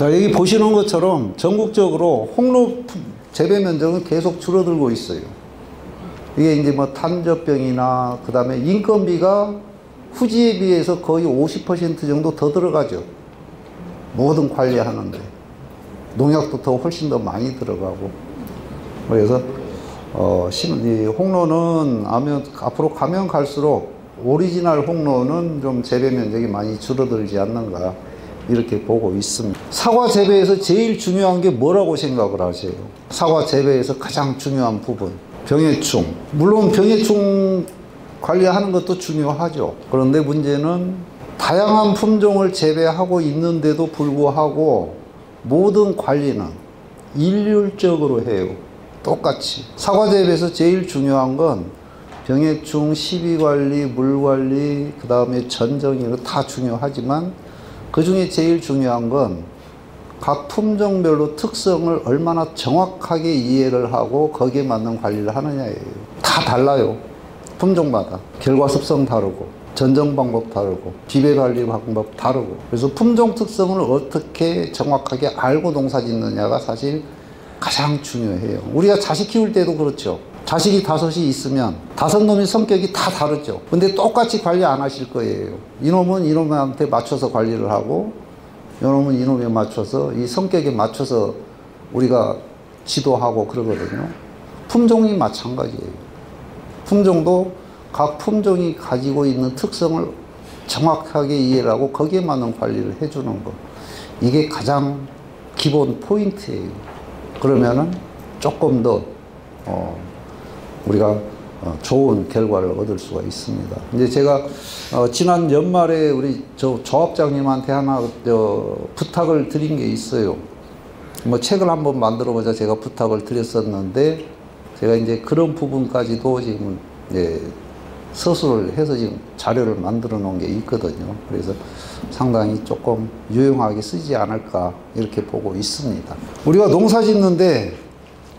자, 여기 보시는 것처럼 전국적으로 홍로 재배 면적은 계속 줄어들고 있어요. 이게 이제 뭐 탄저병이나 그 다음에 인건비가 후지에 비해서 거의 50% 정도 더 들어가죠. 모든 관리하는데. 농약도 더 훨씬 더 많이 들어가고. 그래서 이 홍로는 앞으로 가면 갈수록 오리지널 홍로는 좀 재배 면적이 많이 줄어들지 않는가 이렇게 보고 있습니다. 사과 재배에서 제일 중요한 게 뭐라고 생각을 하세요? 사과 재배에서 가장 중요한 부분, 병해충. 물론 병해충 관리하는 것도 중요하죠. 그런데 문제는 다양한 품종을 재배하고 있는데도 불구하고 모든 관리는 일률적으로 해요. 똑같이. 사과 재배에서 제일 중요한 건 병해충, 시비관리, 물관리, 그 다음에 전정이 다 중요하지만 그 중에 제일 중요한 건 각 품종별로 특성을 얼마나 정확하게 이해를 하고 거기에 맞는 관리를 하느냐예요. 다 달라요. 품종마다. 결과 습성 다르고, 전정 방법 다르고, 비배 관리 방법 다르고. 그래서 품종 특성을 어떻게 정확하게 알고 농사 짓느냐가 사실 가장 중요해요. 우리가 자식 키울 때도 그렇죠. 자식이 5이 있으면 5놈의 성격이 다 다르죠. 근데 똑같이 관리 안 하실 거예요. 이놈은 이놈한테 맞춰서 관리를 하고 이놈은 이놈에 맞춰서 이 성격에 맞춰서 우리가 지도하고 그러거든요. 품종이 마찬가지예요. 품종도 각 품종이 가지고 있는 특성을 정확하게 이해를 하고 거기에 맞는 관리를 해주는 것. 이게 가장 기본 포인트예요. 그러면은 조금 더 우리가 좋은 결과를 얻을 수가 있습니다. 이제 제가 지난 연말에 우리 조합장님한테 하나 부탁을 드린 게 있어요. 뭐 책을 한번 만들어 보자 제가 부탁을 드렸었는데 제가 이제 그런 부분까지도 지금 서술을 해서 지금 자료를 만들어 놓은 게 있거든요. 그래서 상당히 조금 유용하게 쓰지 않을까 이렇게 보고 있습니다. 우리가 농사 짓는데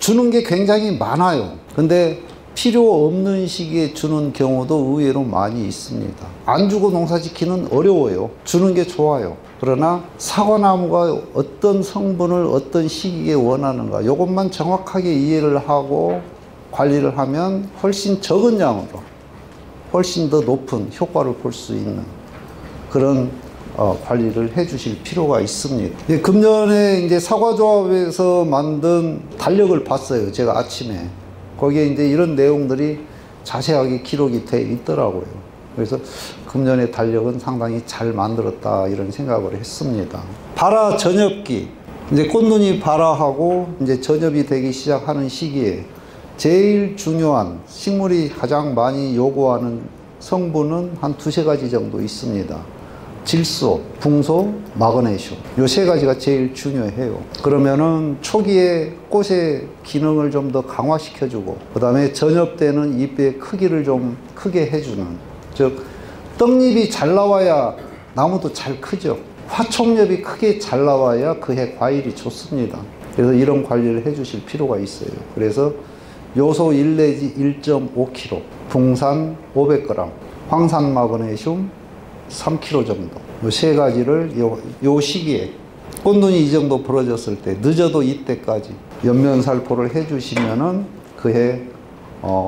주는 게 굉장히 많아요. 근데 필요 없는 시기에 주는 경우도 의외로 많이 있습니다. 안 주고 농사 짓기는 어려워요. 주는 게 좋아요. 그러나 사과나무가 어떤 성분을 어떤 시기에 원하는가 이것만 정확하게 이해를 하고 관리를 하면 훨씬 적은 양으로 훨씬 더 높은 효과를 볼 수 있는 그런 관리를 해 주실 필요가 있습니다. 금년에 이제 사과조합에서 만든 달력을 봤어요. 제가 아침에. 거기에 이제 이런 내용들이 자세하게 기록이 돼 있더라고요. 그래서 금년의 달력은 상당히 잘 만들었다 이런 생각을 했습니다. 발화 전엽기. 이제 꽃눈이 발화하고 이제 전엽이 되기 시작하는 시기에 제일 중요한 식물이 가장 많이 요구하는 성분은 한 2-3가지 정도 있습니다. 질소, 붕소, 마그네슘. 요 3가지가 제일 중요해요. 그러면은 초기에 꽃의 기능을 좀 더 강화시켜주고, 그 다음에 전엽되는 잎의 크기를 좀 크게 해주는, 즉, 떡잎이 잘 나와야 나무도 잘 크죠. 화촉엽이 크게 잘 나와야 그해 과일이 좋습니다. 그래서 이런 관리를 해주실 필요가 있어요. 그래서 요소 1 내지 1.5kg, 붕산 500g, 황산 마그네슘 3kg 정도. 요 3가지를 요 시기에 꽃눈이 이 정도 벌어졌을 때, 늦어도 이때까지 연면살포를 해주시면은 그해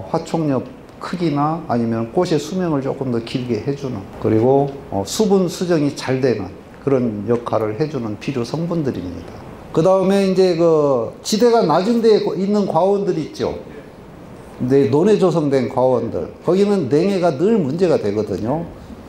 화촉엽 크기나 아니면 꽃의 수명을 조금 더 길게 해주는, 그리고 수분 수정이 잘 되는 그런 역할을 해주는 필요 성분들입니다. 그 다음에 이제 그 지대가 낮은 데에 있는 과원들 있죠. 근데 논에 조성된 과원들, 거기는 냉해가 늘 문제가 되거든요.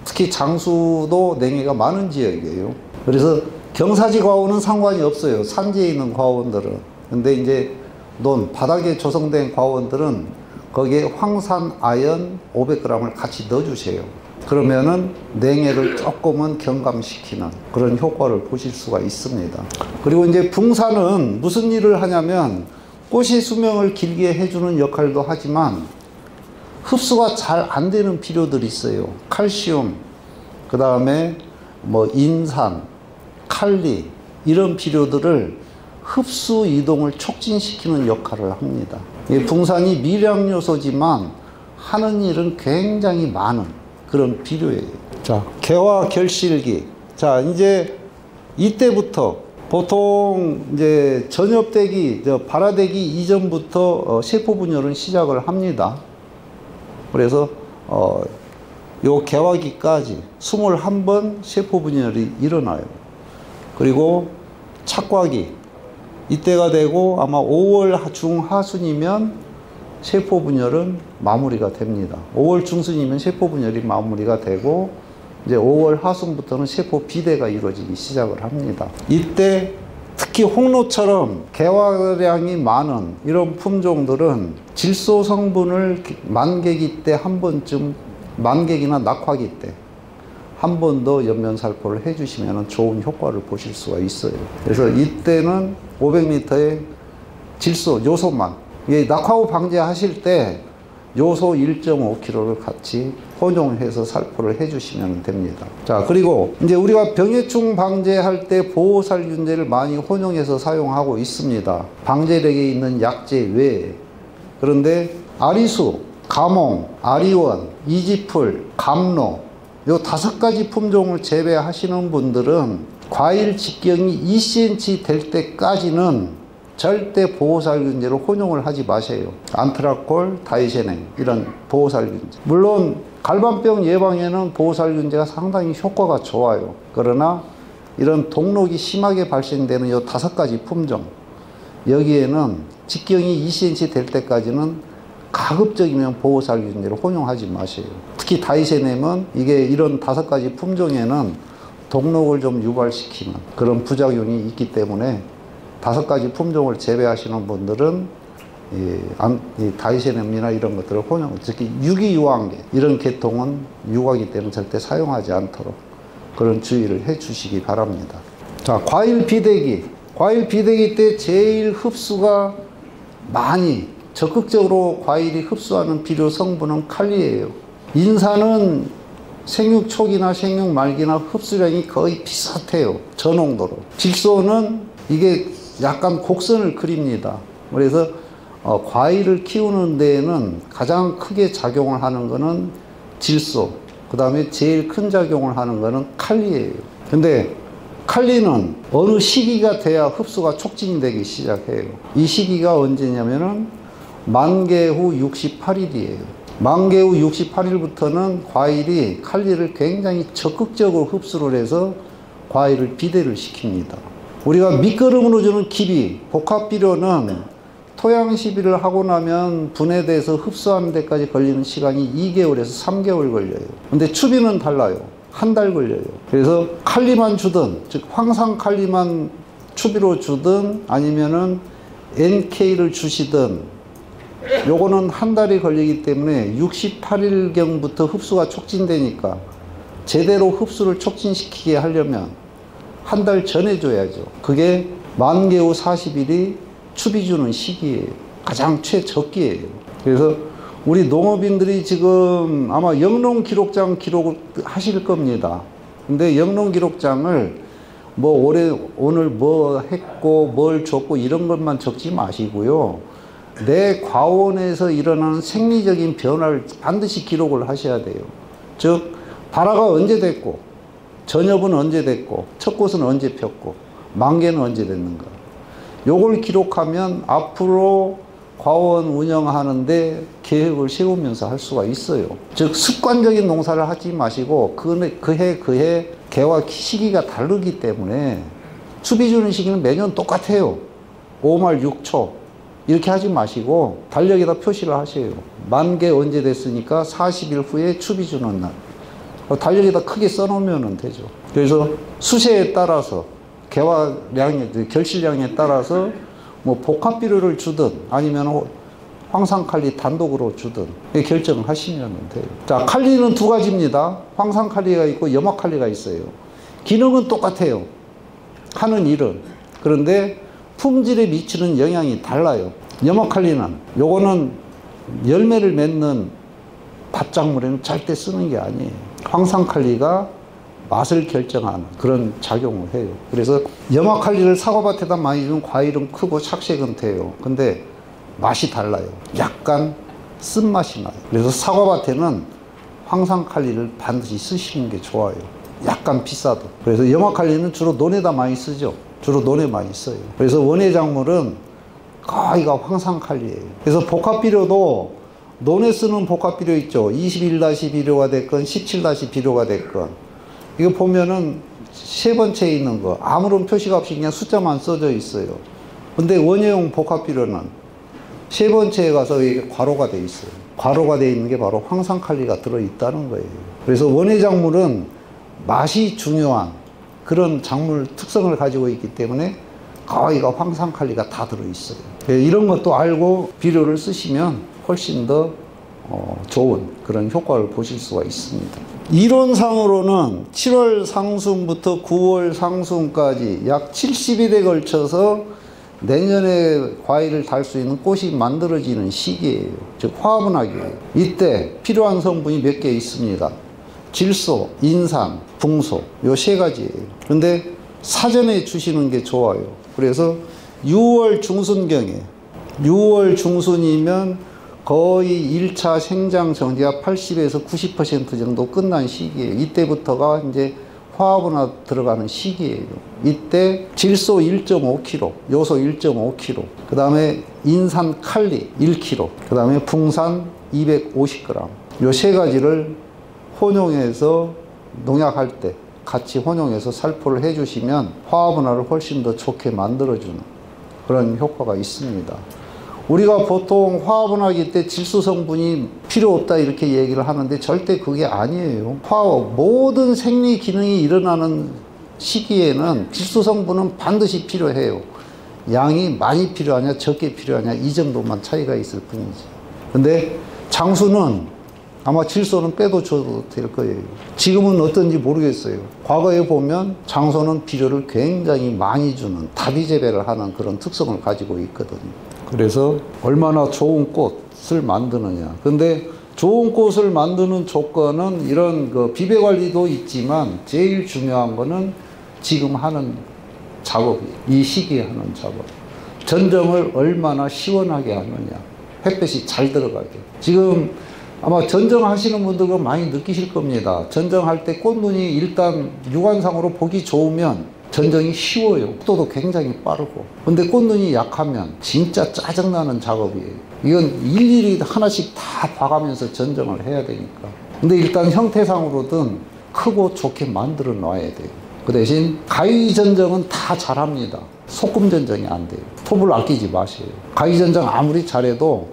특히 장수도 냉해가 많은 지역이에요. 그래서 경사지 과원은 상관이 없어요. 산지에 있는 과원들은. 근데 이제 논, 바닥에 조성된 과원들은 거기에 황산 아연 500g을 같이 넣어주세요. 그러면은 냉해를 조금은 경감시키는 그런 효과를 보실 수가 있습니다. 그리고 이제 붕산은 무슨 일을 하냐면 꽃의 수명을 길게 해주는 역할도 하지만 흡수가 잘 안 되는 비료들이 있어요. 칼슘, 그 다음에 뭐 인산, 칼리 이런 비료들을 흡수 이동을 촉진시키는 역할을 합니다. 이 붕산이 미량 요소지만 하는 일은 굉장히 많은 그런 비료예요. 자, 개화 결실기. 자, 이제 이때부터 보통 이제 전엽되기, 발화되기 이전부터 세포 분열은 시작을 합니다. 그래서 요 개화기까지 21번 세포 분열이 일어나요. 그리고 착과기, 이때가 되고 아마 5월 중하순이면 세포 분열은 마무리가 됩니다. 5월 중순이면 세포 분열이 마무리가 되고 이제 5월 하순부터는 세포 비대가 이루어지기 시작을 합니다. 이때 특히 홍로처럼 개화량이 많은 이런 품종들은 질소 성분을 만개기 때 한 번쯤, 만개기나 낙화기 때 한 번 더 옆면살포를 해주시면 좋은 효과를 보실 수가 있어요. 그래서 이때는 500m의 질소, 요소만, 낙화후 방제하실 때 요소 1.5kg를 같이 혼용해서 살포를 해주시면 됩니다. 자, 그리고 이제 우리가 병해충 방제할 때 보호살균제를 많이 혼용해서 사용하고 있습니다. 방제력에 있는 약제 외에. 그런데 아리수, 가몽, 아리원, 이지풀, 감로 요 5가지 품종을 재배하시는 분들은 과일 직경이 2cm 될 때까지는 절대 보호살균제로 혼용을 하지 마세요. 안트라콜, 다이세냉 이런 보호살균제. 물론 갈반병 예방에는 보호살균제가 상당히 효과가 좋아요. 그러나 이런 동록이 심하게 발생되는 이 5가지 품종, 여기에는 직경이 2cm 될 때까지는 가급적이면 보호살균제로 혼용하지 마세요. 특히 다이세넴은 이게 이런 5가지 품종에는 동록을 좀 유발시키는 그런 부작용이 있기 때문에 5가지 품종을 재배하시는 분들은 이 다이세넴이나 이런 것들을 혼용, 특히 유기유황계 이런 계통은 유과기 때문에 절대 사용하지 않도록 그런 주의를 해 주시기 바랍니다. 자, 과일 비대기. 과일 비대기 때 제일 흡수가 많이 적극적으로 과일이 흡수하는 비료 성분은 칼리예요. 인산은 생육 초기나 생육 말기나 흡수량이 거의 비슷해요. 저농도로. 질소는 이게 약간 곡선을 그립니다. 그래서 과일을 키우는 데에는 가장 크게 작용을 하는 거는 질소, 그 다음에 제일 큰 작용을 하는 거는 칼리예요. 근데 칼리는 어느 시기가 돼야 흡수가 촉진이 되기 시작해요. 이 시기가 언제냐면은 만개 후 68일이에요. 만개 후 68일부터는 과일이 칼리를 굉장히 적극적으로 흡수를 해서 과일을 비대를 시킵니다. 우리가 밑거름으로 주는 기비, 복합비료는 토양 시비를 하고 나면 분해돼서 흡수하는 데까지 걸리는 시간이 2개월에서 3개월 걸려요. 근데 추비는 달라요. 한 달 걸려요. 그래서 칼리만 주든, 즉 황산칼리만 추비로 주든 아니면은 NK를 주시든 요거는 한 달이 걸리기 때문에 68일경부터 흡수가 촉진되니까 제대로 흡수를 촉진시키게 하려면 한 달 전에 줘야죠. 그게 만개 후 40일이 추비 주는 시기예요. 가장 최적기예요. 그래서 우리 농업인들이 지금 아마 영농 기록장 기록을 하실 겁니다. 근데 영농 기록장을 뭐 오늘 뭐 했고 뭘 줬고 이런 것만 적지 마시고요. 내 과원에서 일어나는 생리적인 변화를 반드시 기록을 하셔야 돼요. 즉 발화가 언제 됐고 전엽은 언제 됐고 첫 꽃은 언제 폈고 만개는 언제 됐는가, 요걸 기록하면 앞으로 과원 운영하는데 계획을 세우면서 할 수가 있어요. 즉 습관적인 농사를 하지 마시고 그해 개화 시기가 다르기 때문에 추비 주는 시기는 매년 똑같아요. 5말 6초 이렇게 하지 마시고 달력에다 표시를 하세요. 만개 언제 됐으니까 40일 후에 추비 주는 날. 달력에다 크게 써놓으면 되죠. 그래서 수세에 따라서 개화량의 결실량에 따라서 뭐 복합비료를 주든 아니면 황산칼리 단독으로 주든 결정을 하시면 돼요. 자, 칼리는 2가지입니다. 황산칼리가 있고 염화칼리가 있어요. 기능은 똑같아요. 하는 일은. 그런데 품질에 미치는 영향이 달라요. 염화칼리는 요거는 열매를 맺는 밭작물에는 절대 쓰는 게 아니에요. 황산칼리가 맛을 결정하는 그런 작용을 해요. 그래서 염화칼리를 사과밭에다 많이 주면 과일은 크고 착색은 돼요. 근데 맛이 달라요. 약간 쓴맛이 나요. 그래서 사과밭에는 황산칼리를 반드시 쓰시는 게 좋아요. 약간 비싸도. 그래서 염화칼리는 주로 논에다 많이 쓰죠. 주로 논에 많이 써요. 그래서 원예 작물은 거의가 황산칼리예요. 그래서 복합비료도 논에 쓰는 복합비료 있죠. 21-비료가 됐건 17-비료가 됐건 이거 보면은 세 번째에 있는 거 아무런 표시가 없이 그냥 숫자만 써져 있어요. 근데 원예용 복합비료는 세 번째에 가서 이게 괄호가 돼 있어요. 괄호가 돼 있는 게 바로 황산칼리가 들어있다는 거예요. 그래서 원예 작물은 맛이 중요한 그런 작물 특성을 가지고 있기 때문에 거의가 황산칼리가 다 들어있어요. 이런 것도 알고 비료를 쓰시면 훨씬 더 좋은 그런 효과를 보실 수가 있습니다. 이론상으로는 7월 상순부터 9월 상순까지 약 70일에 걸쳐서 내년에 과일을 달 수 있는 꽃이 만들어지는 시기예요. 즉 화분하기예요. 이때 필요한 성분이 몇 개 있습니다. 질소, 인산, 붕소 요 세 가지예요. 그런데 사전에 주시는 게 좋아요. 그래서 6월 중순경에 6월 중순이면 거의 1차 생장 정지가 80에서 90% 정도 끝난 시기예요. 이때부터가 이제 화합원화 들어가는 시기예요. 이때 질소 1.5kg, 요소 1.5kg, 그 다음에 인산 칼리 1kg, 그 다음에 붕산 250g 요 세 가지를 혼용해서 농약할 때 같이 혼용해서 살포를 해주시면 화합원화를 훨씬 더 좋게 만들어주는 그런 효과가 있습니다. 우리가 보통 화합원화기 때 질소 성분이 필요 없다 이렇게 얘기를 하는데 절대 그게 아니에요. 모든 생리 기능이 일어나는 시기에는 질소 성분은 반드시 필요해요. 양이 많이 필요하냐 적게 필요하냐 이 정도만 차이가 있을 뿐이지. 근데 장수는 아마 질소는 빼도 줘도 될 거예요. 지금은 어떤지 모르겠어요. 과거에 보면 장소는 비료를 굉장히 많이 주는 다비 재배를 하는 그런 특성을 가지고 있거든요. 그래서 얼마나 좋은 꽃을 만드느냐. 근데 좋은 꽃을 만드는 조건은 이런 그 비배 관리도 있지만 제일 중요한 거는 지금 하는 작업이에요. 이 시기에 하는 작업. 전정을 얼마나 시원하게 하느냐. 햇볕이 잘 들어가게. 지금 아마 전정하시는 분들은 많이 느끼실 겁니다. 전정할 때 꽃눈이 일단 육안상으로 보기 좋으면 전정이 쉬워요. 속도도 굉장히 빠르고. 근데 꽃눈이 약하면 진짜 짜증나는 작업이에요. 이건 일일이 하나씩 다 봐가면서 전정을 해야 되니까. 근데 일단 형태상으로든 크고 좋게 만들어 놔야 돼요. 그 대신 가위 전정은 다 잘합니다. 소금 전정이 안 돼요. 톱을 아끼지 마세요. 가위 전정 아무리 잘해도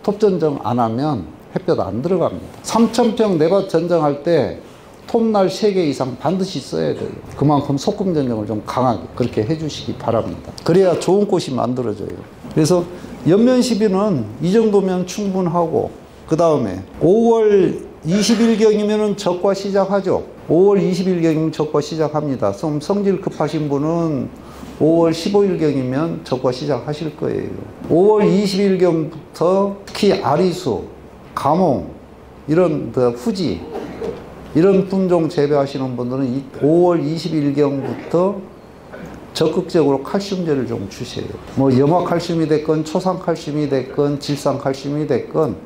톱 전정 안 하면 햇볕 안 들어갑니다. 3,000평 내밭 전정할 때 톱날 3개 이상 반드시 써야 돼요. 그만큼 소금 전정을 좀 강하게 그렇게 해주시기 바랍니다. 그래야 좋은 꽃이 만들어져요. 그래서 연면 시비는 이 정도면 충분하고, 그 다음에 5월 20일경이면 적과 시작하죠. 5월 20일경이면 적과 시작합니다. 좀 성질 급하신 분은 5월 15일경이면 적과 시작하실 거예요. 5월 20일경부터 특히 아리수, 가몽, 이런 후지, 이런 품종 재배하시는 분들은 5월 20일경부터 적극적으로 칼슘제를 좀 주세요. 뭐 염화칼슘이 됐건 초산칼슘이 됐건 질산칼슘이 됐건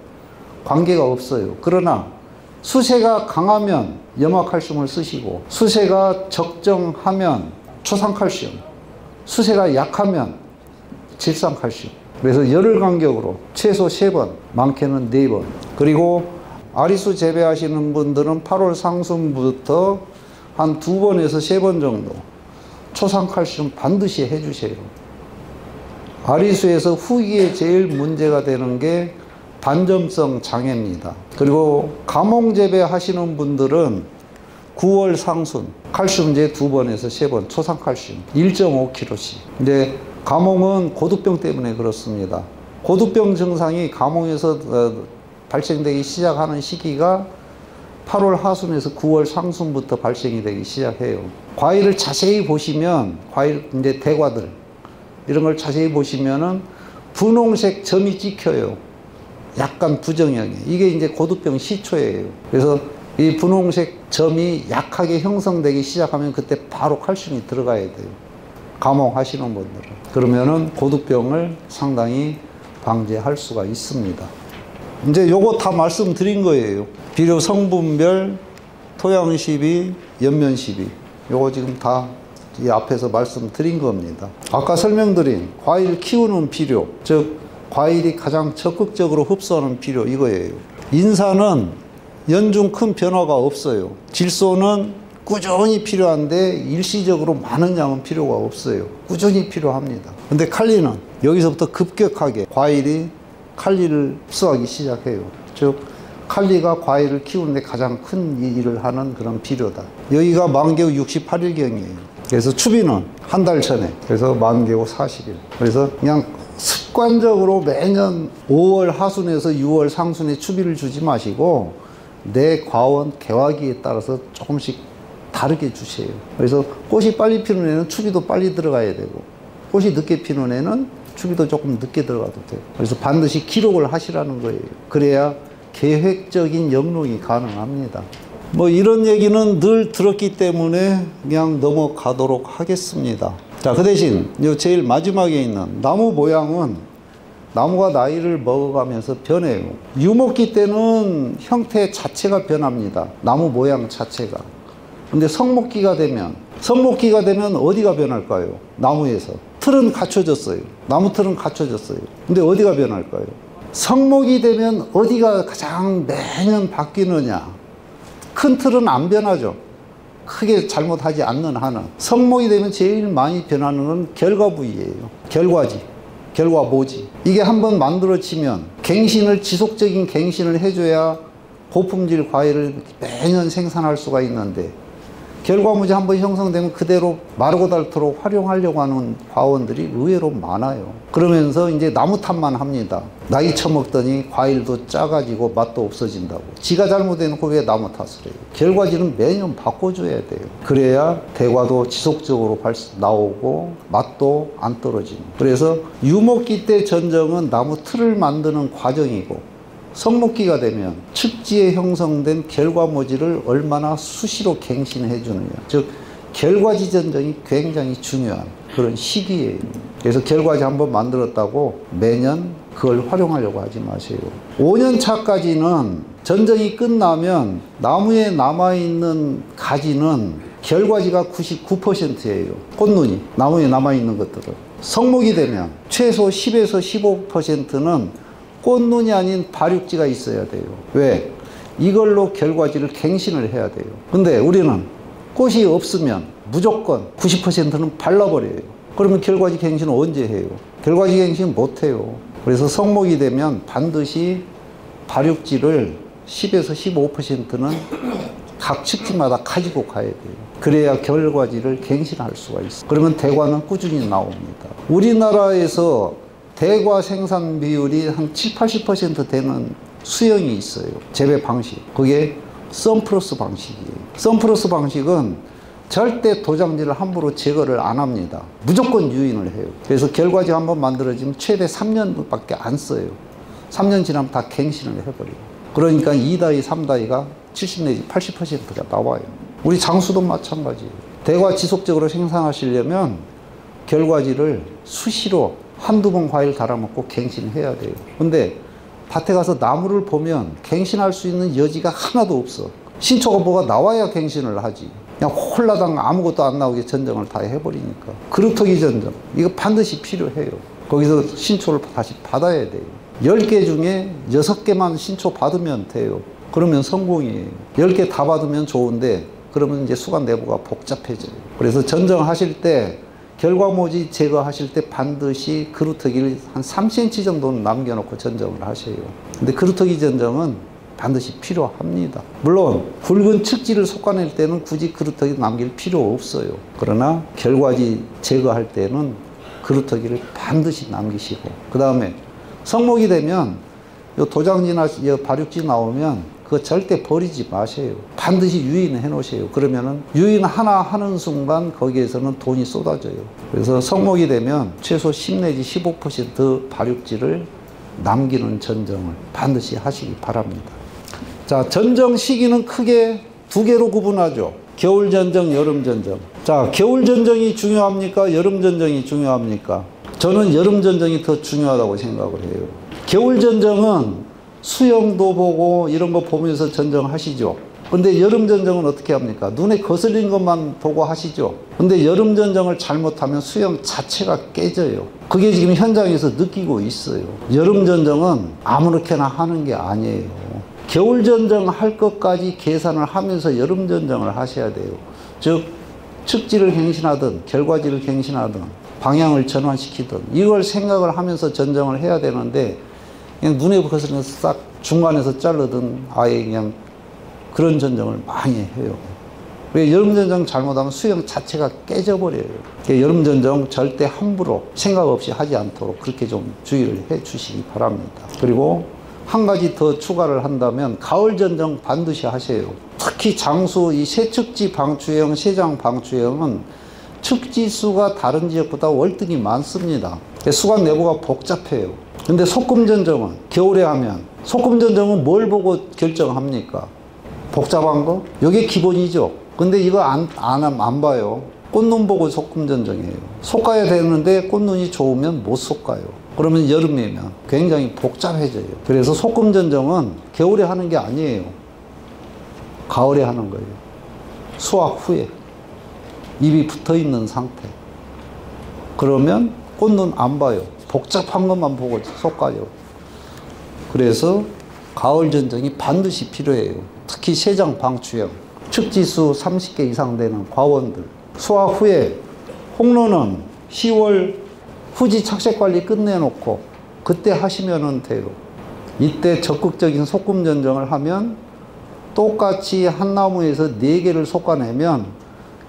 관계가 없어요. 그러나 수세가 강하면 염화칼슘을 쓰시고, 수세가 적정하면 초산칼슘, 수세가 약하면 질산칼슘. 그래서 열흘 간격으로 최소 3번, 많게는 4번. 그리고 아리수 재배하시는 분들은 8월 상순부터 한 2번에서 3번 정도 초산칼슘 반드시 해주세요. 아리수에서 후기에 제일 문제가 되는 게 반점성 장애입니다. 그리고 가몽 재배하시는 분들은 9월 상순 칼슘제 2번에서 3번 초산칼슘 1.5kg씩. 근데 가몽은 고두병 때문에 그렇습니다. 고두병 증상이 가몽에서 발생되기 시작하는 시기가 8월 하순에서 9월 상순부터 발생이 되기 시작해요. 과일을 자세히 보시면, 과일 이제 대과들 이런 걸 자세히 보시면은 분홍색 점이 찍혀요. 약간 부정형이. 이게 이제 고두병 시초예요. 그래서 이 분홍색 점이 약하게 형성되기 시작하면 그때 바로 칼슘이 들어가야 돼요. 가몽 하시는 분들은. 그러면은 고두병을 상당히 방지할 수가 있습니다. 이제 요거 다 말씀드린 거예요. 비료 성분별, 토양 시비, 옆면 시비. 요거 지금 다 이 앞에서 말씀드린 겁니다. 아까 설명드린 과일 키우는 필요, 즉 과일이 가장 적극적으로 흡수하는 필요, 이거예요. 인산은 연중 큰 변화가 없어요. 질소는 꾸준히 필요한데 일시적으로 많은 양은 필요가 없어요. 꾸준히 필요합니다. 근데 칼리는 여기서부터 급격하게 과일이 칼리를 흡수하기 시작해요. 즉 칼리가 과일을 키우는데 가장 큰 일을 하는 그런 비료다. 여기가 만개후 68일경이에요. 그래서 추비는 한 달 전에, 그래서 만개후 40일. 그래서 그냥 습관적으로 매년 5월 하순에서 6월 상순에 추비를 주지 마시고 내 과원 개화기에 따라서 조금씩 다르게 주세요. 그래서 꽃이 빨리 피는 애는 추비도 빨리 들어가야 되고, 꽃이 늦게 피는 애는 추비도 조금 늦게 들어가도 돼요. 그래서 반드시 기록을 하시라는 거예요. 그래야 계획적인 영농이 가능합니다. 뭐 이런 얘기는 늘 들었기 때문에 그냥 넘어가도록 하겠습니다. 자, 그 대신 요 제일 마지막에 있는 나무 모양은 나무가 나이를 먹어가면서 변해요. 유목기 때는 형태 자체가 변합니다. 나무 모양 자체가. 근데 성목기가 되면 어디가 변할까요? 나무에서. 틀은 갖춰졌어요. 나무 틀은 갖춰졌어요. 근데 어디가 변할까요? 성목이 되면 어디가 가장 매년 바뀌느냐? 큰 틀은 안 변하죠. 크게 잘못하지 않는 한은. 성목이 되면 제일 많이 변하는 건 결과 부위예요. 결과지, 결과모지. 이게 한번 만들어지면 지속적인 갱신을 해줘야 고품질 과일을 매년 생산할 수가 있는데, 결과물이 한번 형성되면 그대로 마르고 닳도록 활용하려고 하는 과원들이 의외로 많아요. 그러면서 이제 나무 탓만 합니다. 나이 처먹더니 과일도 짜가지고 맛도 없어진다고. 지가 잘못해놓고 왜 나무 탓을 해요? 결과지는 매년 바꿔줘야 돼요. 그래야 대과도 지속적으로 나오고 맛도 안 떨어지는. 그래서 유목기 때 전정은 나무 틀을 만드는 과정이고, 성목기가 되면 측지에 형성된 결과모지를 얼마나 수시로 갱신해 주느냐, 즉 결과지 전정이 굉장히 중요한 그런 시기예요. 그래서 결과지 한번 만들었다고 매년 그걸 활용하려고 하지 마세요. 5년 차까지는 전정이 끝나면 나무에 남아있는 가지는 결과지가 99%예요. 꽃눈이 나무에 남아있는 것들은. 성목이 되면 최소 10에서 15%는 꽃눈이 아닌 발육지가 있어야 돼요. 왜? 이걸로 결과지를 갱신을 해야 돼요. 근데 우리는 꽃이 없으면 무조건 90%는 발라버려요. 그러면 결과지 갱신은 언제 해요? 결과지 갱신 못 해요. 그래서 성목이 되면 반드시 발육지를 10에서 15%는 각 측지마다 가지고 가야 돼요. 그래야 결과지를 갱신할 수가 있어요. 그러면 대과는 꾸준히 나옵니다. 우리나라에서 대과 생산 비율이 한 70~80% 되는 수형이 있어요. 재배 방식. 그게 썬플러스 방식이에요. 썬플러스 방식은 절대 도장지를 함부로 제거를 안 합니다. 무조건 유인을 해요. 그래서 결과지 한번 만들어지면 최대 3년밖에 안 써요. 3년 지나면 다 갱신을 해버려요. 그러니까 2다이, 3다이가 70 내지 80%가 나와요. 우리 장수도 마찬가지예요. 대과 지속적으로 생산하시려면 결과지를 수시로 한두 번 과일 달아먹고 갱신해야 돼요. 근데 밭에 가서 나무를 보면 갱신할 수 있는 여지가 하나도 없어. 신초가 뭐가 나와야 갱신을 하지. 그냥 홀라당 아무것도 안 나오게 전정을 다 해버리니까. 그루터기 전정, 이거 반드시 필요해요. 거기서 신초를 다시 받아야 돼요. 10개 중에 6개만 신초 받으면 돼요. 그러면 성공이에요. 10개 다 받으면 좋은데 그러면 이제 수관 내부가 복잡해져요. 그래서 전정하실 때 결과모지 제거하실 때 반드시 그루터기를 한 3cm 정도는 남겨놓고 전정을 하셔요. 근데 그루터기 전정은 반드시 필요합니다. 물론 굵은 측지를 솎아낼 때는 굳이 그루터기 남길 필요 없어요. 그러나 결과지 제거할 때는 그루터기를 반드시 남기시고, 그 다음에 성목이 되면 요 도장지나 요 발육지 나오면 그거 절대 버리지 마세요. 반드시 유인해 놓으세요. 그러면은 유인 하나 하는 순간 거기에서는 돈이 쏟아져요. 그래서 성목이 되면 최소 10 내지 15% 발육지를 남기는 전정을 반드시 하시기 바랍니다. 자, 전정 시기는 크게 두 개로 구분하죠. 겨울 전정, 여름 전정. 자, 겨울 전정이 중요합니까? 여름 전정이 중요합니까? 저는 여름 전정이 더 중요하다고 생각을 해요. 겨울 전정은 수영도 보고 이런 거 보면서 전정하시죠. 근데 여름 전정은 어떻게 합니까? 눈에 거슬린 것만 보고 하시죠. 근데 여름 전정을 잘못하면 수영 자체가 깨져요. 그게 지금 현장에서 느끼고 있어요. 여름 전정은 아무렇게나 하는 게 아니에요. 겨울 전정 할 것까지 계산을 하면서 여름 전정을 하셔야 돼요. 즉 측지를 갱신하든 결과지를 갱신하든 방향을 전환시키든 이걸 생각을 하면서 전정을 해야 되는데 그냥 눈에 거슬려서 싹 중간에서 자르든 아예 그냥 그런 전정을 많이 해요. 왜 여름 전정 잘못하면 수영 자체가 깨져버려요. 여름 전정 절대 함부로 생각 없이 하지 않도록 그렇게 좀 주의를 해 주시기 바랍니다. 그리고 한 가지 더 추가를 한다면 가을 전정 반드시 하세요. 특히 장수 이 세측지 방추형, 세장 방추형은 측지 수가 다른 지역보다 월등히 많습니다. 수관 내부가 복잡해요. 근데 소금 전정은 겨울에 하면 소금 전정은 뭘 보고 결정합니까? 복잡한 거? 이게 기본이죠. 근데 이거 안 봐요. 꽃눈 보고 소금 전정이에요. 솎아야 되는데 꽃눈이 좋으면 못 솎아요. 그러면 여름이면 굉장히 복잡해져요. 그래서 소금 전정은 겨울에 하는 게 아니에요. 가을에 하는 거예요. 수확 후에 잎이 붙어 있는 상태. 그러면 꽃눈 안 봐요. 복잡한 것만 보고 솎아요. 그래서 가을 전정이 반드시 필요해요. 특히 세장 방추형, 측지수 30개 이상 되는 과원들. 수확 후에 홍로는 10월 후지 착색 관리 끝내놓고 그때 하시면 돼요. 이때 적극적인 소금 전정을 하면 똑같이 한 나무에서 4개를 솎아내면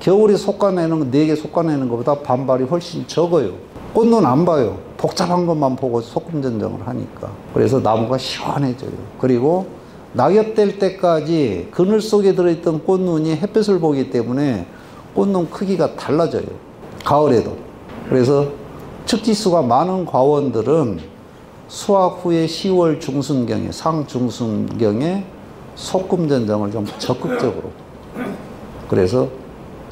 겨울에 솎아내는 4개 솎아내는 것보다 반발이 훨씬 적어요. 꽃눈 안 봐요. 복잡한 것만 보고 소금 전정을 하니까. 그래서 나무가 시원해져요. 그리고 낙엽될 때까지 그늘 속에 들어있던 꽃눈이 햇볕을 보기 때문에 꽃눈 크기가 달라져요. 가을에도. 그래서 측지수가 많은 과원들은 수확 후에 10월 중순경에, 상중순경에 소금 전정을 좀 적극적으로. 그래서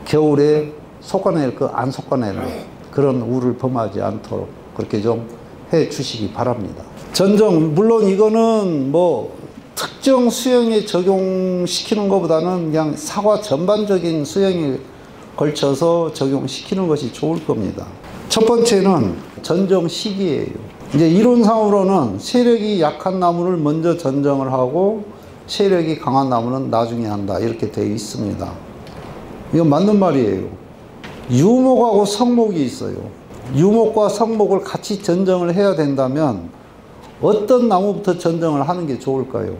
겨울에 솎아낼 거 안 솎아내는 그런 우를 범하지 않도록 그렇게 좀 해 주시기 바랍니다. 전정, 물론 이거는 뭐 특정 수영에 적용시키는 것보다는 그냥 사과 전반적인 수영에 걸쳐서 적용시키는 것이 좋을 겁니다. 첫 번째는 전정 시기예요. 이제 이론상으로는 세력이 약한 나무를 먼저 전정을 하고 세력이 강한 나무는 나중에 한다. 이렇게 되어 있습니다. 이건 맞는 말이에요. 유목하고 성목이 있어요. 유목과 성목을 같이 전정을 해야 된다면 어떤 나무부터 전정을 하는 게 좋을까요?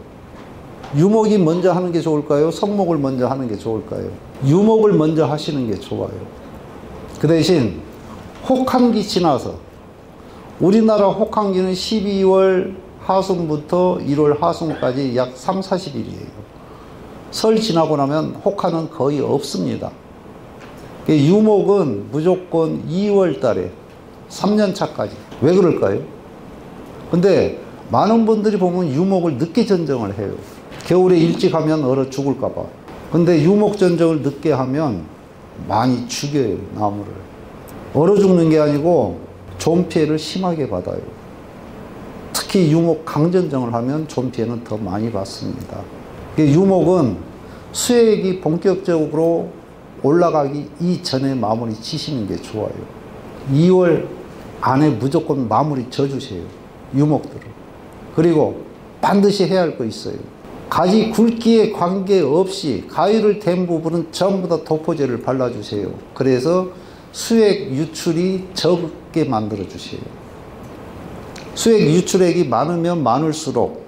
유목이 먼저 하는 게 좋을까요? 성목을 먼저 하는 게 좋을까요? 유목을 먼저 하시는 게 좋아요. 그 대신 혹한기 지나서, 우리나라 혹한기는 12월 하순부터 1월 하순까지 약 3, 40일이에요. 설 지나고 나면 혹한은 거의 없습니다. 유목은 무조건 2월 달에 3년 차까지. 왜 그럴까요? 근데 많은 분들이 보면 유목을 늦게 전정을 해요. 겨울에 일찍 하면 얼어 죽을까 봐. 근데 유목 전정을 늦게 하면 많이 죽여요, 나무를. 얼어 죽는 게 아니고 존 피해를 심하게 받아요. 특히 유목 강전정을 하면 존 피해는 더 많이 받습니다. 유목은 수액이 본격적으로 올라가기 이전에 마무리 지시는 게 좋아요. 2월 안에 무조건 마무리 져주세요. 유목들을. 그리고 반드시 해야 할 거 있어요. 가지 굵기에 관계없이 가위를 댄 부분은 전부 다 도포제를 발라주세요. 그래서 수액 유출이 적게 만들어주세요. 수액 유출액이 많으면 많을수록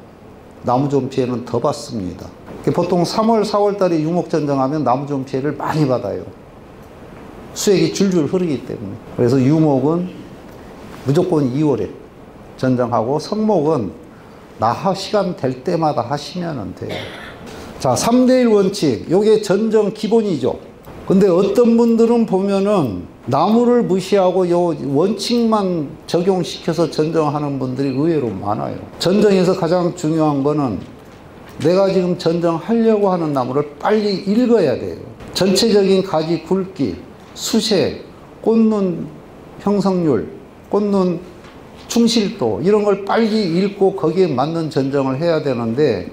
나무존 피해는 더 받습니다. 보통 3월, 4월 달에 유목 전정하면 나무존 피해를 많이 받아요. 수액이 줄줄 흐르기 때문에. 그래서 유목은 무조건 2월에 전정하고 성목은 시간 될 때마다 하시면 돼요. 자, 3대1 원칙. 요게 전정 기본이죠. 근데 어떤 분들은 보면은 나무를 무시하고 요 원칙만 적용시켜서 전정하는 분들이 의외로 많아요. 전정에서 가장 중요한 거는 내가 지금 전정하려고 하는 나무를 빨리 읽어야 돼요. 전체적인 가지 굵기, 수색, 꽃눈 형성률, 꽃눈 충실도 이런 걸 빨리 읽고 거기에 맞는 전정을 해야 되는데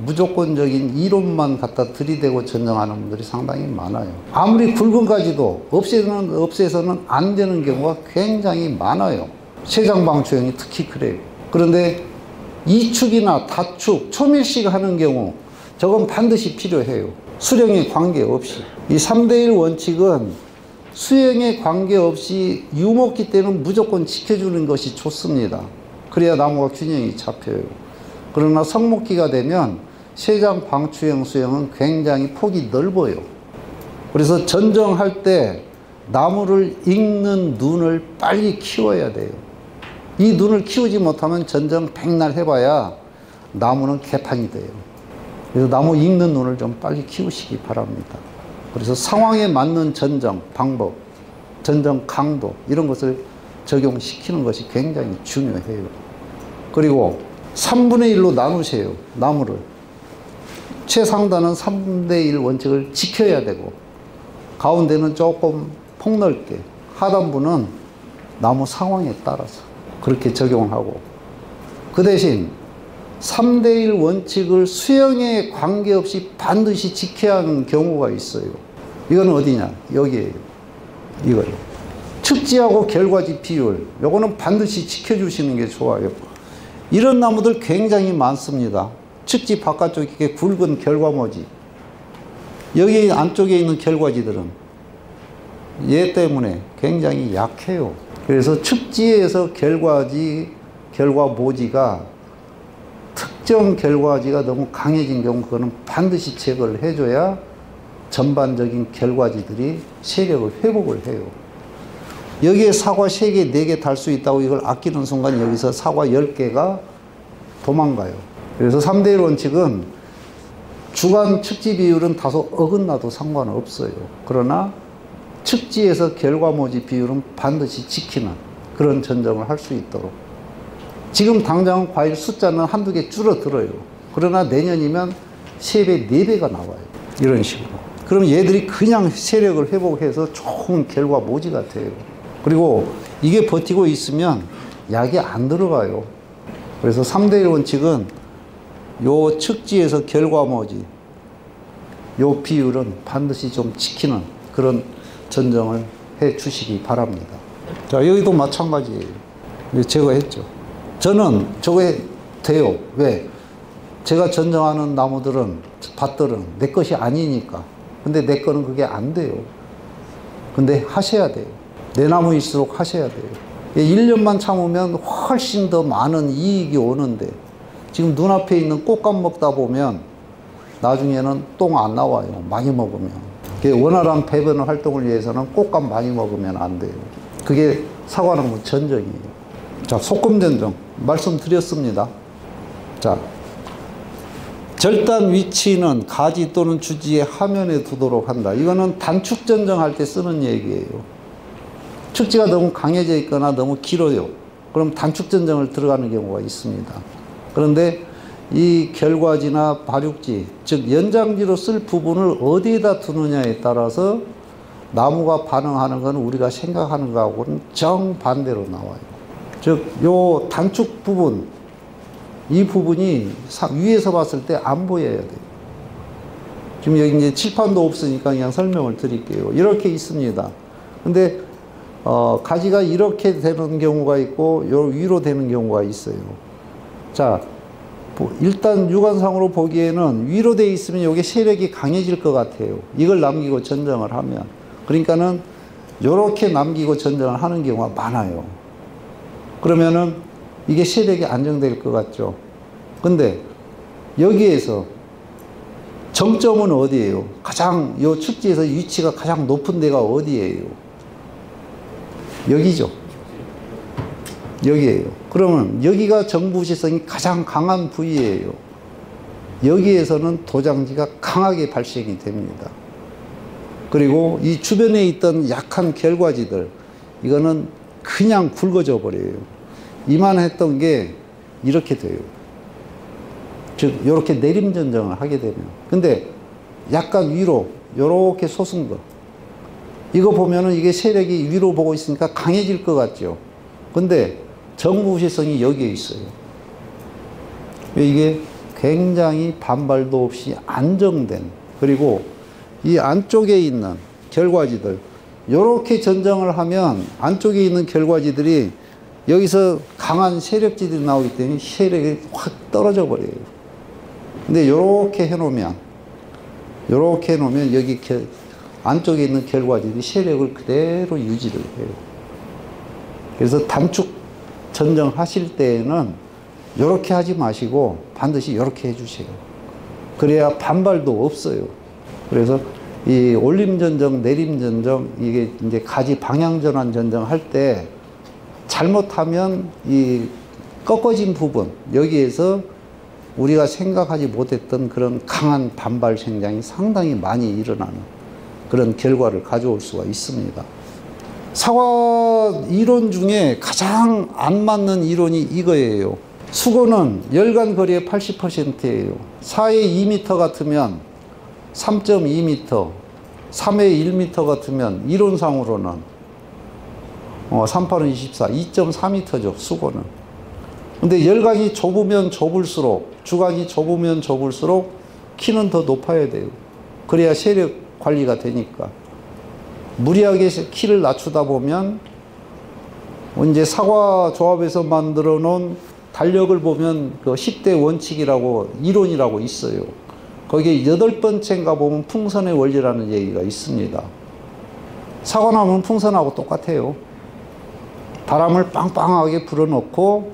무조건적인 이론만 갖다 들이대고 전정하는 분들이 상당히 많아요. 아무리 굵은 가지도 없애서는 안 되는 경우가 굉장히 많아요. 쇠장방추형이 특히 그래요. 그런데 이축이나 다축, 초밀식 하는 경우 저건 반드시 필요해요. 수령에 관계없이. 이 3대1 원칙은 수령에 관계없이 유목기 때는 무조건 지켜주는 것이 좋습니다. 그래야 나무가 균형이 잡혀요. 그러나 성목기가 되면 쇠장 방추형 수형은 굉장히 폭이 넓어요. 그래서 전정할 때 나무를 읽는 눈을 빨리 키워야 돼요. 이 눈을 키우지 못하면 전정 백날 해봐야 나무는 개판이 돼요. 그래서 나무 읽는 눈을 좀 빨리 키우시기 바랍니다. 그래서 상황에 맞는 전정 방법, 전정 강도 이런 것을 적용시키는 것이 굉장히 중요해요. 그리고 3분의 1로 나누세요. 나무를. 최상단은 3분의 1 원칙을 지켜야 되고 가운데는 조금 폭넓게, 하단부는 나무 상황에 따라서 그렇게 적용하고, 그 대신 3대1 원칙을 수형에 관계없이 반드시 지켜야 하는 경우가 있어요. 이건 어디냐? 여기에요. 이거요. 측지하고 결과지 비율, 요거는 반드시 지켜주시는 게 좋아요. 이런 나무들 굉장히 많습니다. 측지 바깥쪽에 굵은 결과모지, 여기 안쪽에 있는 결과지들은 얘 때문에 굉장히 약해요. 그래서 측지에서 결과지, 결과모지가 특정 결과지가 너무 강해진 경우 그거는 반드시 제거를 해줘야 전반적인 결과지들이 세력을 회복을 해요. 여기에 사과 3개, 4개 달 수 있다고 이걸 아끼는 순간 여기서 사과 10개가 도망가요. 그래서 3대1 원칙은 주간 측지 비율은 다소 어긋나도 상관없어요. 그러나 측지에서 결과모지 비율은 반드시 지키는 그런 전정을 할 수 있도록. 지금 당장 과일 숫자는 한두 개 줄어들어요. 그러나 내년이면 3배, 4배가 나와요. 이런 식으로. 그럼 얘들이 그냥 세력을 회복해서 좋은 결과모지가 돼요. 그리고 이게 버티고 있으면 약이 안 들어가요. 그래서 3대1 원칙은 요 측지에서 결과모지, 요 비율은 반드시 좀 지키는 그런 전정을 해 주시기 바랍니다. 자, 여기도 마찬가지예요. 제거했죠. 저는 저거 돼요. 왜? 제가 전정하는 나무들은, 밭들은 내 것이 아니니까. 근데 내 거는 그게 안 돼요. 근데 하셔야 돼요. 내 나무일수록 하셔야 돼요. 1년만 참으면 훨씬 더 많은 이익이 오는데, 지금 눈앞에 있는 꽃감 먹다 보면 나중에는 똥 안 나와요. 많이 먹으면. 원활한 배변 활동을 위해서는 꽃감 많이 먹으면 안 돼요. 그게 사과나무 전정이에요. 자, 소금 전정 말씀드렸습니다. 자, 절단 위치는 가지 또는 주지의 하면에 두도록 한다. 이거는 단축 전정할 때 쓰는 얘기예요. 축지가 너무 강해져 있거나 너무 길어요. 그럼 단축 전정을 들어가는 경우가 있습니다. 그런데 이 결과지나 발육지, 즉 연장지로 쓸 부분을 어디에다 두느냐에 따라서 나무가 반응하는 건 우리가 생각하는 것하고는 정반대로 나와요. 즉 요 단축 부분, 이 부분이 위에서 봤을 때 안 보여야 돼요. 지금 여기 이제 칠판도 없으니까 그냥 설명을 드릴게요. 이렇게 있습니다. 근데 가지가 이렇게 되는 경우가 있고 요 위로 되는 경우가 있어요. 자, 일단 육안상으로 보기에는 위로 돼 있으면 이게 세력이 강해질 것 같아요. 이걸 남기고 전정을 하면. 그러니까는 요렇게 남기고 전정을 하는 경우가 많아요. 그러면은 이게 세력이 안정될 것 같죠. 근데 여기에서 정점은 어디예요? 가장 요 축지에서 위치가 가장 높은 데가 어디예요? 여기죠. 여기에요. 그러면 여기가 정부시성이 가장 강한 부위예요. 여기에서는 도장지가 강하게 발생이 됩니다. 그리고 이 주변에 있던 약한 결과지들, 이거는 그냥 굵어져 버려요. 이만했던 게 이렇게 돼요. 즉 이렇게 내림 전정을 하게 되면. 근데 약간 위로 이렇게 솟은 거, 이거 보면은 이게 세력이 위로 보고 있으니까 강해질 것 같죠. 근데 정부시성이 여기에 있어요. 이게 굉장히 반발도 없이 안정된, 그리고 이 안쪽에 있는 결과지들, 이렇게 전정을 하면 안쪽에 있는 결과지들이 여기서 강한 세력지들이 나오기 때문에 세력이 확 떨어져 버려요. 근데 이렇게 해놓으면 여기 안쪽에 있는 결과지들이 세력을 그대로 유지를 해요. 그래서 단축 전정하실 때에는 이렇게 하지 마시고 반드시 이렇게 해주세요. 그래야 반발도 없어요. 그래서 이 올림 전정, 내림 전정, 이게 이제 가지 방향 전환 전정 할 때 잘못하면 이 꺾어진 부분, 여기에서 우리가 생각하지 못했던 그런 강한 반발 생장이 상당히 많이 일어나는 그런 결과를 가져올 수가 있습니다. 사과 이론 중에 가장 안 맞는 이론이 이거예요. 수고는 열간 거리의 80%예요. 4의 2m 같으면 3.2m, 3의 1m 같으면 이론상으로는 38은 24, 2.4m죠, 수고는. 근데 열간이 좁으면 좁을수록, 주간이 좁으면 좁을수록 키는 더 높아야 돼요. 그래야 세력 관리가 되니까. 무리하게 키를 낮추다 보면 이제 사과 조합에서 만들어 놓은 달력을 보면 그 10대 원칙이라고 이론이라고 있어요. 거기에 8번째인가 보면 풍선의 원리라는 얘기가 있습니다. 사과나무는 풍선하고 똑같아요. 바람을 빵빵하게 불어넣고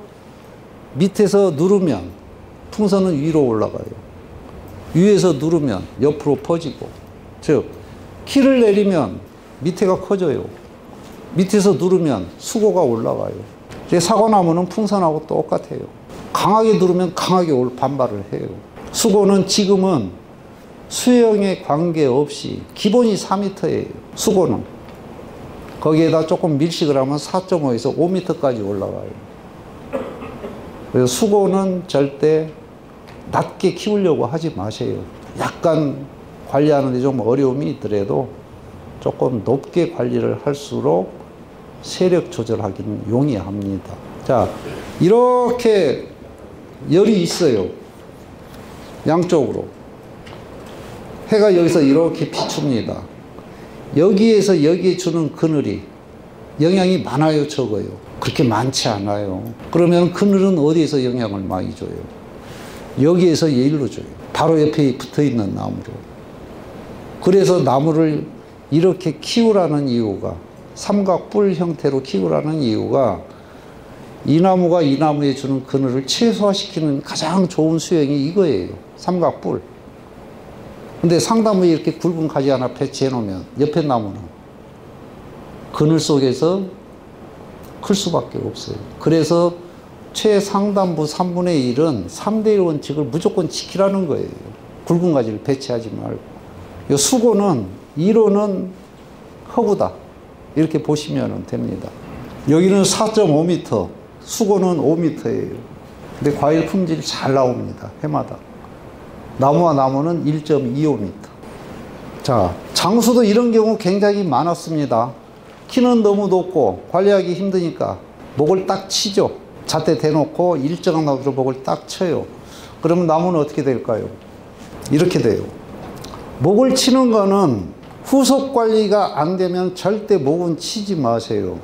밑에서 누르면 풍선은 위로 올라가요. 위에서 누르면 옆으로 퍼지고, 즉 키를 내리면 밑에가 커져요. 밑에서 누르면 수고가 올라가요. 사과나무는 풍선하고 똑같아요. 강하게 누르면 강하게 반발을 해요. 수고는 지금은 수영에 관계없이 기본이 4m예요. 수고는. 거기에다 조금 밀식을 하면 4.5에서 5m까지 올라가요. 그래서 수고는 절대 낮게 키우려고 하지 마세요. 약간 관리하는데 좀 어려움이 있더라도 조금 높게 관리를 할수록 세력 조절하기는 용이합니다. 자, 이렇게 열이 있어요. 양쪽으로. 해가 여기서 이렇게 비춥니다. 여기에서 여기에 주는 그늘이 영향이 많아요, 적어요? 그렇게 많지 않아요. 그러면 그늘은 어디에서 영향을 많이 줘요? 여기에서 일로 줘요. 바로 옆에 붙어 있는 나무로. 그래서 나무를 이렇게 키우라는 이유가, 삼각뿔 형태로 키우라는 이유가 이 나무가 이 나무에 주는 그늘을 최소화시키는 가장 좋은 수영이 이거예요. 삼각뿔. 근데 상단부에 이렇게 굵은 가지 하나 배치해 놓으면 옆에 나무는 그늘 속에서 클 수밖에 없어요. 그래서 최상단부 3분의 1은 3대1 원칙을 무조건 지키라는 거예요. 굵은 가지를 배치하지 말고. 이 수고는 이론은 허구다, 이렇게 보시면 됩니다. 여기는 4.5m, 수고는 5m예요. 근데 과일 품질이 잘 나옵니다, 해마다. 나무와 나무는 1.25m. 자, 장수도 이런 경우 굉장히 많았습니다. 키는 너무 높고 관리하기 힘드니까 목을 딱 치죠. 잣대 대놓고 일정한 나무로 목을 딱 쳐요. 그러면 나무는 어떻게 될까요? 이렇게 돼요. 목을 치는 거는 후속 관리가 안 되면 절대 목은 치지 마세요.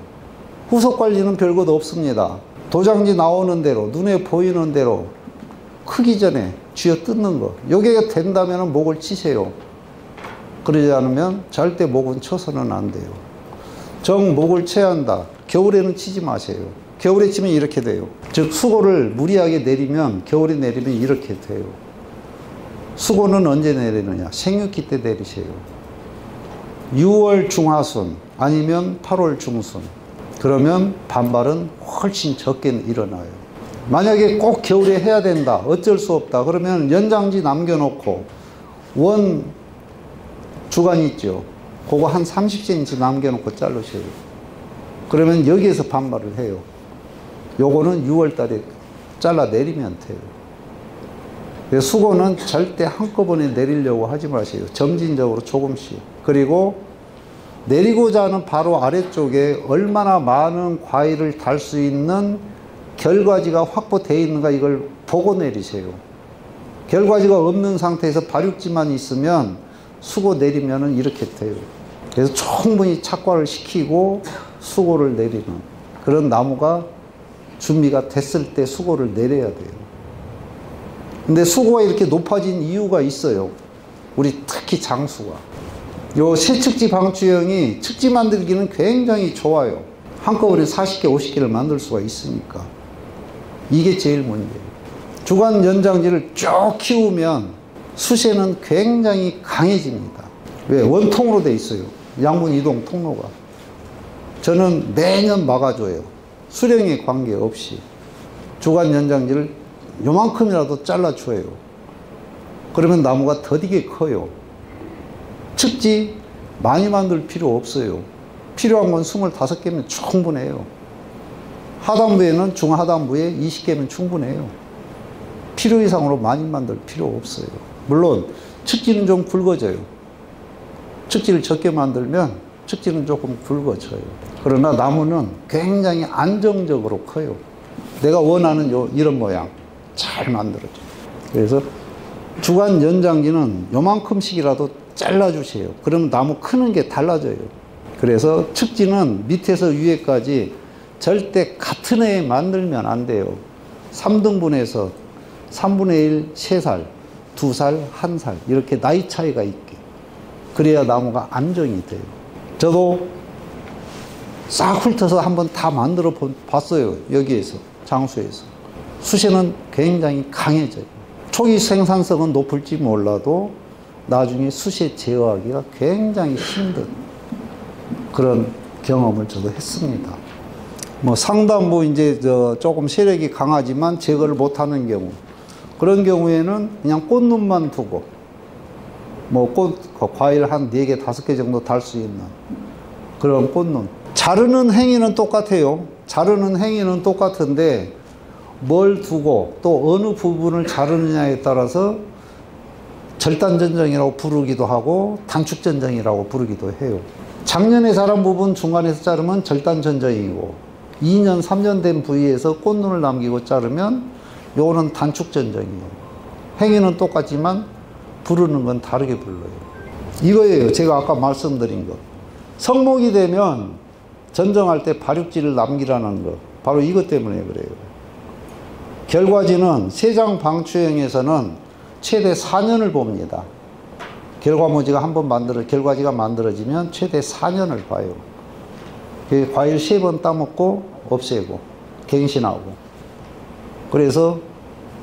후속 관리는 별것도 없습니다. 도장지 나오는 대로, 눈에 보이는 대로 크기 전에 쥐어 뜯는 거. 요게 된다면 목을 치세요. 그러지 않으면 절대 목은 쳐서는 안 돼요. 정 목을 쳐야 한다. 겨울에는 치지 마세요. 겨울에 치면 이렇게 돼요. 즉 수고를 무리하게 내리면, 겨울에 내리면 이렇게 돼요. 수고는 언제 내리느냐? 생육기 때 내리세요. 6월 중하순 아니면 8월 중순. 그러면 반발은 훨씬 적게 일어나요. 만약에 꼭 겨울에 해야 된다, 어쩔 수 없다, 그러면 연장지 남겨놓고 원 주간 있죠. 그거 한 30cm 남겨놓고 자르셔요. 그러면 여기에서 반발을 해요. 요거는 6월 달에 잘라내리면 돼요. 수고는 절대 한꺼번에 내리려고 하지 마세요. 점진적으로 조금씩. 그리고 내리고자 하는 바로 아래쪽에 얼마나 많은 과일을 달 수 있는 결과지가 확보되어 있는가, 이걸 보고 내리세요. 결과지가 없는 상태에서 발육지만 있으면 수고 내리면은 이렇게 돼요. 그래서 충분히 착과를 시키고 수고를 내리는 그런 나무가 준비가 됐을 때 수고를 내려야 돼요. 근데 수고가 이렇게 높아진 이유가 있어요. 우리 특히 장수가. 요 새측지 방추형이 측지 만들기는 굉장히 좋아요. 한꺼번에 40개, 50개를 만들 수가 있으니까. 이게 제일 문제예요. 주간 연장지를 쭉 키우면 수세는 굉장히 강해집니다. 왜? 원통으로 돼 있어요. 양분 이동 통로가. 저는 매년 막아줘요. 수령에 관계없이. 주간 연장지를 요만큼이라도 잘라줘요. 그러면 나무가 더디게 커요. 측지 많이 만들 필요 없어요. 필요한 건 25개면 충분해요. 하단부에는 중하단부에 20개면 충분해요. 필요 이상으로 많이 만들 필요 없어요. 물론 측지는 좀 굵어져요. 측지를 적게 만들면 측지는 조금 굵어져요. 그러나 나무는 굉장히 안정적으로 커요. 내가 원하는 이런 모양 잘 만들어져요. 그래서 주간 연장지는 요만큼씩이라도 잘라주세요. 그러면 나무 크는 게 달라져요. 그래서 측지는 밑에서 위에까지 절대 같은 해에 만들면 안 돼요. 3등분해서 3분의 1, 3살, 2살, 1살 이렇게 나이 차이가 있게. 그래야 나무가 안정이 돼요. 저도 싹 훑어서 한번 다 만들어 봤어요. 여기에서, 장수에서. 수세는 굉장히 강해져요. 초기 생산성은 높을지 몰라도 나중에 수세 제어하기가 굉장히 힘든 그런 경험을 저도 했습니다. 뭐 상단부 이제 조금 세력이 강하지만 제거를 못하는 경우, 그런 경우에는 그냥 꽃눈만 두고 뭐 과일 한 4개, 5개 정도 달 수 있는 그런 꽃눈. 자르는 행위는 똑같아요. 자르는 행위는 똑같은데 뭘 두고 또 어느 부분을 자르느냐에 따라서 절단전정이라고 부르기도 하고 단축전정이라고 부르기도 해요. 작년에 자란 부분 중간에서 자르면 절단전정이고 2년, 3년 된 부위에서 꽃눈을 남기고 자르면 요거는 단축전정이에요. 행위는 똑같지만 부르는 건 다르게 불러요. 이거예요. 제가 아까 말씀드린 거. 성목이 되면 전정할 때 발육지를 남기라는 거. 바로 이것 때문에 그래요. 결과지는 세장 방추형에서는 최대 4년을 봅니다. 결과모지가 한번 결과지가 만들어지면 최대 4년을 봐요. 과일 3번 따먹고 없애고 갱신하고. 그래서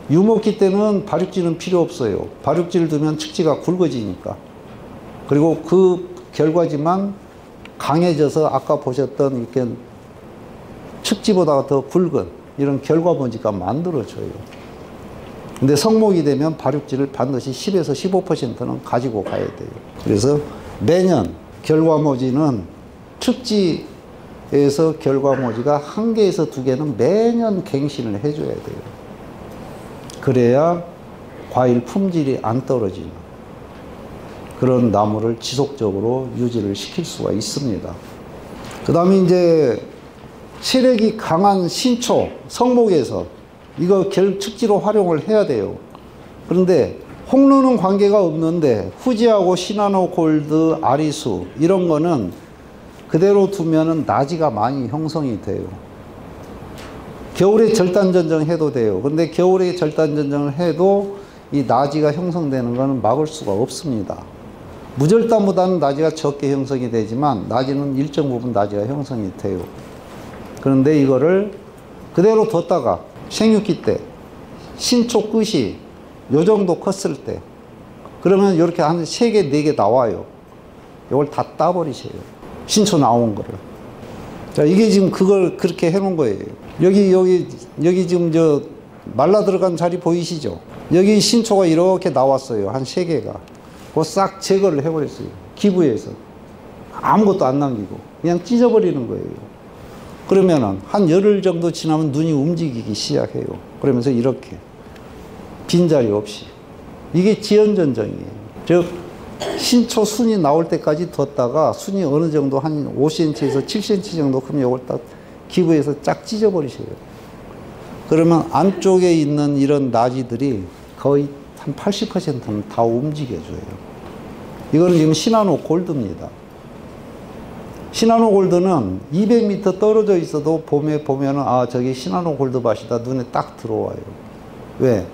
유목기 때는 발육지는 필요 없어요. 발육지를 두면 측지가 굵어지니까. 그리고 그 결과지만 강해져서 아까 보셨던 이렇게 측지보다 더 굵은 이런 결과모지가 만들어져요. 근데 성목이 되면 발육지를 반드시 10에서 15%는 가지고 가야 돼요. 그래서 매년 결과모지는 측지에서 결과모지가 1개에서 2개는 매년 갱신을 해줘야 돼요. 그래야 과일 품질이 안 떨어지는 그런 나무를 지속적으로 유지를 시킬 수가 있습니다. 그 다음에 이제 세력이 강한 신초, 성목에서 이거 측지로 활용을 해야 돼요. 그런데 홍로는 관계가 없는데 후지하고 시나노 골드, 아리수 이런 거는 그대로 두면은 나지가 많이 형성이 돼요. 겨울에 절단전정 해도 돼요. 그런데 겨울에 절단전정을 해도 이 나지가 형성되는 거는 막을 수가 없습니다. 무절단보다는 나지가 적게 형성이 되지만 나지는 일정 부분 나지가 형성이 돼요. 그런데 이거를 그대로 뒀다가 생육기 때 신초 끝이 요 정도 컸을 때 그러면 이렇게 한 3개, 4개 나와요. 이걸 다 따버리세요. 신초 나온 거를. 자, 이게 지금 그걸 그렇게 해놓은 거예요. 여기 지금 말라 들어간 자리 보이시죠? 여기 신초가 이렇게 나왔어요. 한 3개가. 그거 싹 제거를 해버렸어요. 기부해서. 아무것도 안 남기고. 그냥 찢어버리는 거예요. 그러면은 한 열흘 정도 지나면 눈이 움직이기 시작해요. 그러면서 이렇게. 빈자리 없이. 이게 지연전정이에요. 즉, 신초 순이 나올 때까지 뒀다가 순이 어느 정도 한 5cm에서 7cm 정도 크면 이걸 딱 기부해서 쫙 찢어버리세요. 그러면 안쪽에 있는 이런 나지들이 거의 다 한 80%는 다 움직여줘요. 이거는 지금 시나노 골드입니다. 시나노 골드는 200m 떨어져 있어도 봄에 보면은 아, 저기 시나노 골드 밭이다 눈에 딱 들어와요. 왜?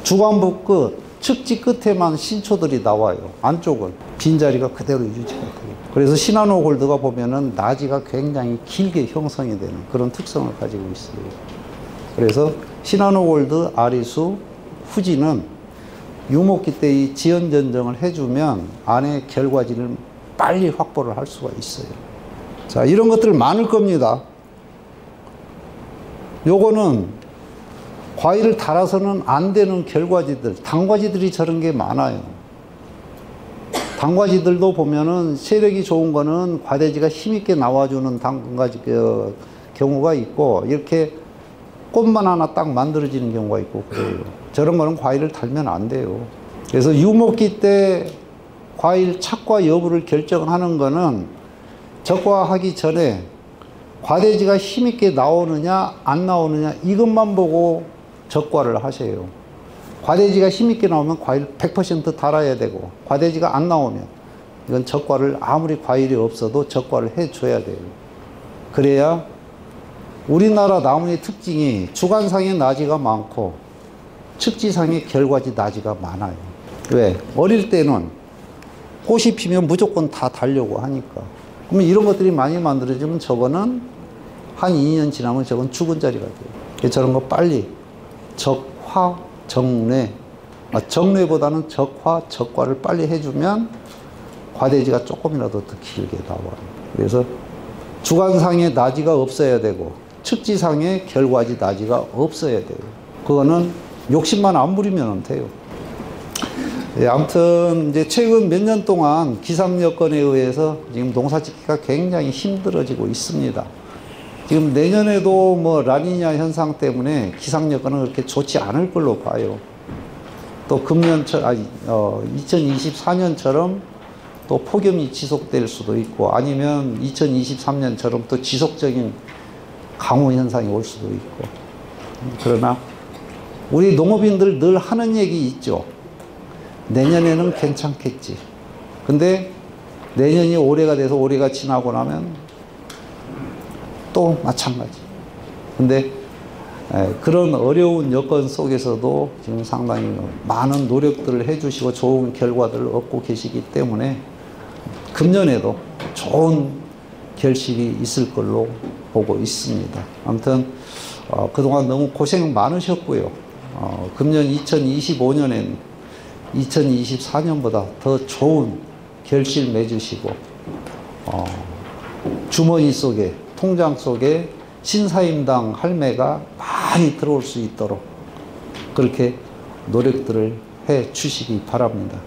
주관부 끝, 측지 끝에만 신초들이 나와요. 안쪽은 빈자리가 그대로 유지가 돼요. 그래서 시나노 골드가 보면은 나지가 굉장히 길게 형성이 되는 그런 특성을 가지고 있어요. 그래서 시나노 골드, 아리수, 후지는 유목기 때 이 지연 전정을 해주면 안에 결과지를 빨리 확보를 할 수가 있어요. 자, 이런 것들 많을 겁니다. 요거는 과일을 달아서는 안 되는 결과지들, 당과지들이 저런 게 많아요. 당과지들도 보면은 세력이 좋은 거는 과대지가 힘있게 나와주는 당과지 경우가 있고, 이렇게 꽃만 하나 딱 만들어지는 경우가 있고 그래요. 저런 거는 과일을 달면 안 돼요. 그래서 유목기 때 과일 착과 여부를 결정하는 거는 적과하기 전에 과대지가 힘있게 나오느냐 안 나오느냐 이것만 보고 적과를 하세요. 과대지가 힘있게 나오면 과일 100% 달아야 되고, 과대지가 안 나오면 이건 적과를 아무리 과일이 없어도 적과를 해줘야 돼요. 그래야 우리나라 나무의 특징이 주관상의 나지가 많고 측지상의 결과지 나지가 많아요. 왜? 어릴 때는 꽃이 피면 무조건 다 달려고 하니까. 그러면 이런 것들이 많이 만들어지면 저거는 한 2년 지나면 저건 죽은 자리가 돼요. 저런 거 빨리 적화, 정뇌, 정뇌보다는 적화, 적과를 빨리 해주면 과대지가 조금이라도 더 길게 나와요. 그래서 주관상의 나지가 없어야 되고 측지상의 결과지 나지가 없어야 돼요. 그거는 욕심만 안 부리면 돼요. 예, 아무튼 이제 최근 몇 년 동안 기상 여건에 의해서 지금 농사 짓기가 굉장히 힘들어지고 있습니다. 지금 내년에도 뭐 라니냐 현상 때문에 기상 여건은 그렇게 좋지 않을 걸로 봐요. 또 금년 2024년처럼 또 폭염이 지속될 수도 있고, 아니면 2023년처럼 또 지속적인 강우 현상이 올 수도 있고. 그러나 우리 농업인들 늘 하는 얘기 있죠. 내년에는 괜찮겠지. 근데 내년이 올해가 돼서 올해가 지나고 나면 또 마찬가지. 근데 그런 어려운 여건 속에서도 지금 상당히 많은 노력들을 해주시고 좋은 결과들을 얻고 계시기 때문에 금년에도 좋은 결실이 있을 걸로 보고 있습니다. 아무튼 그동안 너무 고생 많으셨고요. 금년 2025년엔 2024년보다 더 좋은 결실 맺으시고 주머니 속에, 통장 속에 신사임당 할매가 많이 들어올 수 있도록 그렇게 노력들을 해 주시기 바랍니다.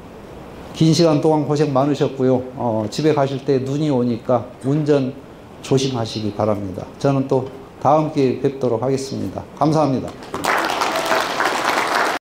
긴 시간 동안 고생 많으셨고요. 집에 가실 때 눈이 오니까 운전 조심하시기 바랍니다. 저는 또 다음 기회에 뵙도록 하겠습니다. 감사합니다.